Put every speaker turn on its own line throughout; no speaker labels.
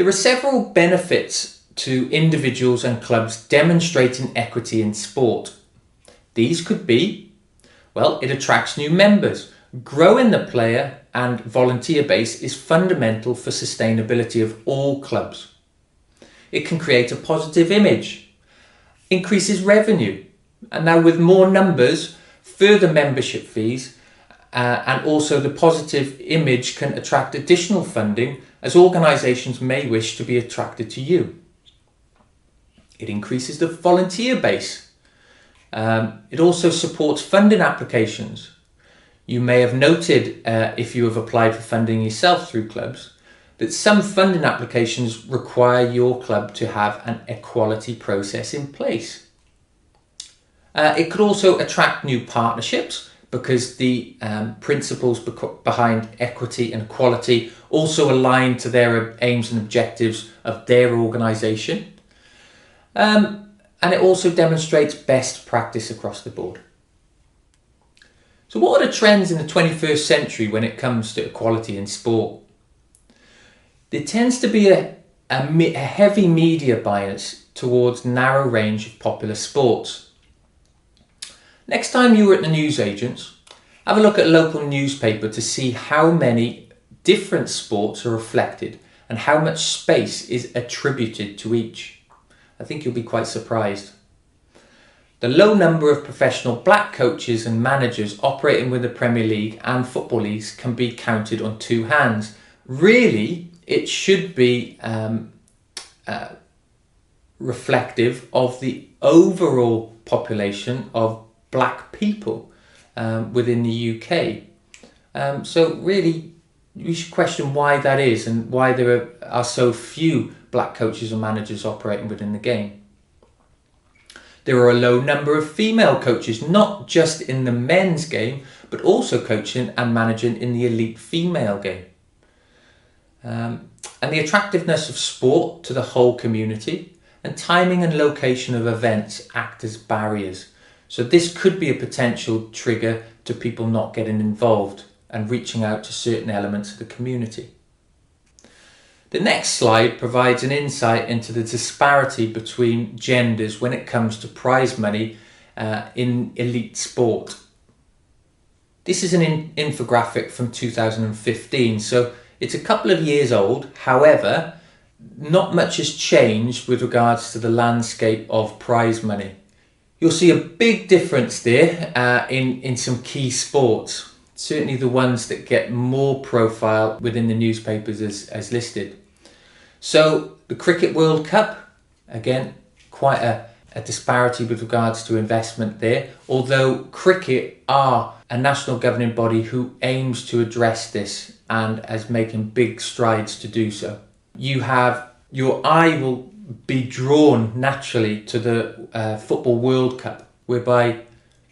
There are several benefits to individuals and clubs demonstrating equity in sport. These could be, well, it attracts new members. Growing the player and volunteer base is fundamental for sustainability of all clubs. It can create a positive image, increases revenue, and now with more numbers, further membership fees, and also the positive image can attract additional funding as organisations may wish to be attracted to you. It increases the volunteer base. It also supports funding applications. You may have noted, if you have applied for funding yourself through clubs, that some funding applications require your club to have an equality process in place. It could also attract new partnerships because the principles behind equity and equality also align to their aims and objectives of their organisation. And it also demonstrates best practice across the board. So what are the trends in the 21st century when it comes to equality in sport? There tends to be a heavy media bias towards narrow range of popular sports. Next time you were at the newsagents, have a look at a local newspaper to see how many different sports are reflected and how much space is attributed to each. I think you'll be quite surprised. The low number of professional black coaches and managers operating with the Premier League and football leagues can be counted on two hands. Really, it should be reflective of the overall population of black people within the UK. So really, you should question why that is and why there are so few black coaches and managers operating within the game. There are a low number of female coaches, not just in the men's game, but also coaching and managing in the elite female game. And the attractiveness of sport to the whole community and timing and location of events act as barriers. So this could be a potential trigger to people not getting involved and reaching out to certain elements of the community. The next slide provides an insight into the disparity between genders when it comes to prize money in elite sport. This is an infographic from 2015, so it's a couple of years old. However, not much has changed with regards to the landscape of prize money. You'll see a big difference there in some key sports, certainly the ones that get more profile within the newspapers as listed. So the Cricket World Cup, again, quite a disparity with regards to investment there, although cricket are a national governing body who aims to address this and is making big strides to do so. Your eye will be drawn naturally to the Football World Cup, whereby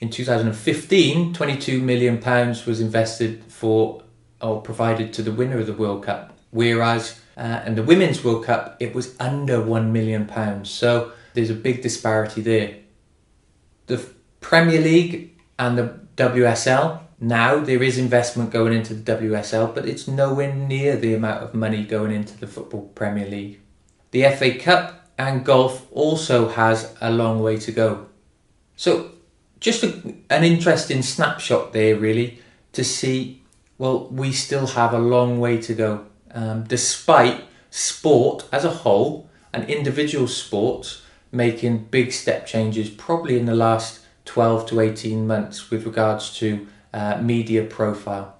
in 2015 £22 million was invested for or provided to the winner of the World Cup, whereas in the Women's World Cup it was under £1 million. So there's a big disparity there. The Premier League and the WSL, now there is investment going into the WSL, but it's nowhere near the amount of money going into the Football Premier League. The FA Cup and golf also has a long way to go. So just an interesting snapshot there really to see, well, we still have a long way to go. Despite sport as a whole and individual sports making big step changes probably in the last 12 to 18 months with regards to media profile.